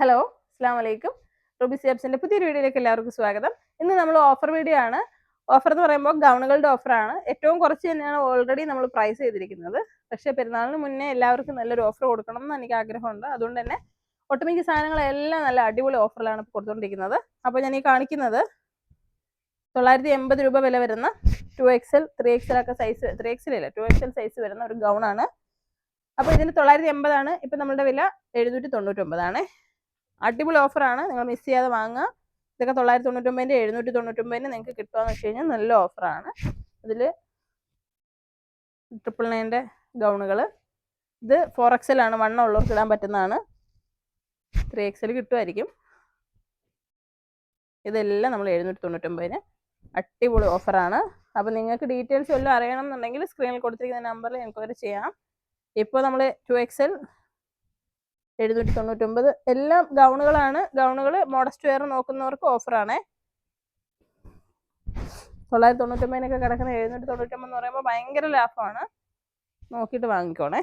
Hello, അസ്സാം വലൈക്കും. Ruby സിയാബ്സിന്റെ പുതിയൊരു വീഡിയോയിലേക്ക് എല്ലാവർക്കും സ്വാഗതം. ഇന്ന് നമ്മൾ ഓഫർ വീഡിയോ ആണ്. ഓഫർ എന്ന് പറയുമ്പോൾ ഗൗണുകളുടെ ഓഫറാണ്. ഏറ്റവും കുറച്ച് തന്നെയാണ് ഓൾറെഡി നമ്മൾ പ്രൈസ് ചെയ്തിരിക്കുന്നത്. പക്ഷേ പെരുന്നാളിന് മുന്നേ എല്ലാവർക്കും നല്ലൊരു ഓഫർ കൊടുക്കണം എന്ന് എനിക്ക് ആഗ്രഹമുണ്ട്. അതുകൊണ്ട് തന്നെ ഒട്ടുമിക്ക സാധനങ്ങളെല്ലാം നല്ല അടിപൊളി ഓഫറിലാണ് കൊടുത്തുകൊണ്ടിരിക്കുന്നത്. അപ്പോൾ ഞാൻ ഈ കാണിക്കുന്നത് 980 രൂപ വില വരുന്ന 2XL 3XL ഒക്കെ സൈസ്, 3XL ഇല്ല 2XL സൈസ് വരുന്ന ഒരു ഗൗണാണ്. അപ്പോൾ ഇതിന് 980 ആണ്. ഇപ്പം നമ്മുടെ വില 799 ആണ്. അടിപൊളി ഓഫറാണ്, നിങ്ങൾ മിസ് ചെയ്യാതെ വാങ്ങുക. ഇതൊക്കെ 999 799 നിങ്ങൾക്ക് കിട്ടുകയെന്ന് വെച്ച് കഴിഞ്ഞാൽ നല്ല ഓഫറാണ്. അതിൽ 999 ഗൗണുകൾ, ഇത് 4XL ആണ്, വണ്ണം ഉള്ളവർക്ക് ഇടാൻ പറ്റുന്നതാണ്. 3XL കിട്ടുമായിരിക്കും. ഇതെല്ലാം നമ്മൾ 799 അടിപൊളി ഓഫറാണ്. അപ്പോൾ നിങ്ങൾക്ക് ഡീറ്റെയിൽസ് വല്ലതും അറിയണം എന്നുണ്ടെങ്കിൽ സ്ക്രീനിൽ കൊടുത്തിരിക്കുന്ന നമ്പറിൽ എൻക്വയറി ചെയ്യാം. ഇപ്പോൾ നമ്മൾ 2XL 799 എല്ലാം ഗൗണുകളാണ്. ഗൗണുകൾ മോഡസ്റ്റ് വെയർ നോക്കുന്നവർക്ക് ഓഫറാണ്. 999 കിടക്കുന്ന 799 എന്ന് പറയുമ്പോൾ ഭയങ്കര ലാഭമാണ്. നോക്കിയിട്ട് വാങ്ങിക്കോണേ.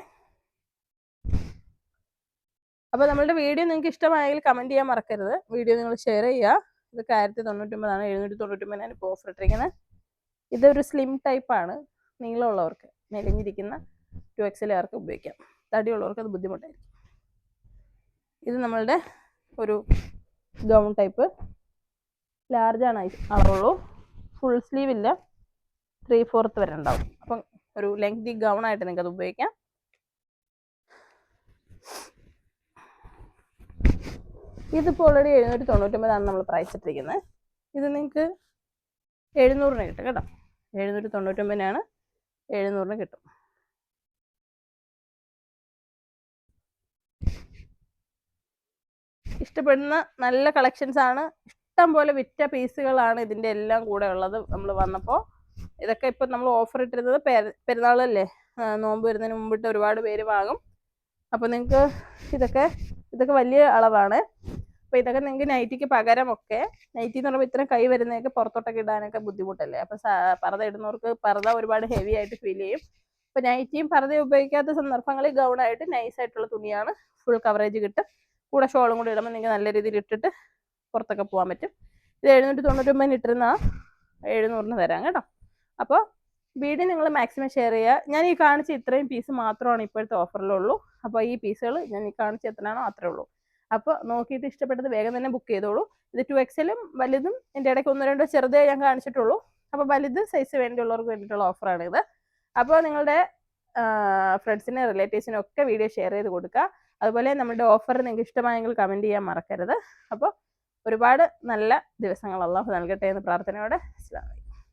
അപ്പോൾ നമ്മളുടെ വീഡിയോ നിങ്ങൾക്ക് ഇഷ്ടമായെങ്കിൽ കമൻറ്റ് ചെയ്യാൻ മറക്കരുത്. വീഡിയോ നിങ്ങൾ ഷെയർ ചെയ്യുക. ഇത് 1099 ആണ്, 799 ഇപ്പോൾ ഓഫർ ഇട്ടിരിക്കുന്നത്. ഇതൊരു സ്ലിം ടൈപ്പാണ്, നീളമുള്ളവർക്ക്, മെലിഞ്ഞിരിക്കുന്ന 2XL ആർക്ക് ഉപയോഗിക്കാം. തടിയുള്ളവർക്ക് അത് ബുദ്ധിമുട്ടായിരിക്കും. ഇത് നമ്മളുടെ ഒരു ഗൗൺ ടൈപ്പ്, ലാർജാണ് അളവുള്ളൂ. ഫുൾ സ്ലീവ് ഇല്ല, 3/4 വരെ ഉണ്ടാവും. അപ്പം ഒരു ലെങ്തി ഗൗൺ ആയിട്ട് നിങ്ങൾക്ക് അത് ഉപയോഗിക്കാം. ഇതിപ്പോൾ ഓൾറെഡി 799 ആണ് നമ്മൾ പ്രൈസ് ഇട്ടിരിക്കുന്നത്. ഇത് നിങ്ങൾക്ക് 700 കിട്ടും കേട്ടോ. 799 700 കിട്ടും. ഇഷ്ടപ്പെടുന്ന നല്ല കളക്ഷൻസ് ആണ്. ഇഷ്ടം പോലെ വിറ്റ പീസുകളാണ് ഇതിൻ്റെ എല്ലാം കൂടെ ഉള്ളത്. നമ്മൾ വന്നപ്പോൾ ഇതൊക്കെ ഇപ്പം നമ്മൾ ഓഫർ ഇട്ടിരുന്നത് പെരുന്നാളല്ലേ, നോമ്പ് വരുന്നതിന് മുമ്പിട്ട് ഒരുപാട് പേര് വാങ്ങും. അപ്പോൾ നിങ്ങൾക്ക് ഇതൊക്കെ വലിയ അളവാണ്. അപ്പോൾ ഇതൊക്കെ നിങ്ങൾക്ക് നൈറ്റിക്ക് പകരമൊക്കെ, നൈറ്റി എന്ന് പറയുമ്പോൾ ഇത്രയും കൈ വരുന്നതൊക്കെ പുറത്തോട്ടൊക്കെ ഇടാനൊക്കെ ബുദ്ധിമുട്ടല്ലേ. അപ്പോൾ പർദ്ദ ഇടുന്നവർക്ക് പർദ്ദ ഒരുപാട് ഹെവി ആയിട്ട് ഫീൽ ചെയ്യും. അപ്പോൾ നൈറ്റിയും പർദ്ദയും ഉപയോഗിക്കാത്ത സന്ദർഭങ്ങളിൽ ഗൗണായിട്ട് നൈസായിട്ടുള്ള തുണിയാണ്, ഫുൾ കവറേജ് കിട്ടും. കൂടെ ഷോളും കൂടി ഇടുമ്പോൾ നിങ്ങൾക്ക് നല്ല രീതിയിൽ ഇട്ടിട്ട് പുറത്തൊക്കെ പോകാൻ പറ്റും. ഇത് 799 ഇട്ടിരുന്ന 700 തരാം കേട്ടോ. അപ്പോൾ വീഡിയോ നിങ്ങൾ മാക്സിമം ഷെയർ ചെയ്യുക. ഞാൻ ഈ കാണിച്ച ഇത്രയും പീസ് മാത്രമാണ് ഇപ്പോഴത്തെ ഓഫറിലുള്ളൂ. അപ്പോൾ ഈ പീസുകൾ ഞാൻ ഈ കാണിച്ച എത്രയാണോ അത്രേ ഉള്ളൂ. അപ്പോൾ നോക്കിയിട്ട് ഇഷ്ടപ്പെട്ടത് വേഗം തന്നെ ബുക്ക് ചെയ്തോളൂ. ഇത് 2XLും വലുതും എൻ്റെ ഇടയ്ക്ക് 1-2 ചെറുതേ ഞാൻ കാണിച്ചിട്ടുള്ളൂ. അപ്പോൾ വലുത് സൈസ് വേണ്ടിയുള്ളവർക്ക് വേണ്ടിയിട്ടുള്ള ഓഫറാണ് ഇത്. അപ്പോൾ നിങ്ങളുടെ ഫ്രണ്ട്സിനും റിലേറ്റീവ്സിനും ഒക്കെ വീഡിയോ ഷെയർ ചെയ്ത് കൊടുക്കുക. അതുപോലെ നമ്മുടെ ഓഫർ നിങ്ങൾക്ക് ഇഷ്ടമായെങ്കിൽ കമൻറ്റ് ചെയ്യാൻ മറക്കരുത്. അപ്പോൾ ഒരുപാട് നല്ല ദിവസങ്ങൾ അല്ലാഹു നൽകട്ടെ എന്ന് പ്രാർത്ഥനയോടെ അസ്സലാമു അലൈക്കും.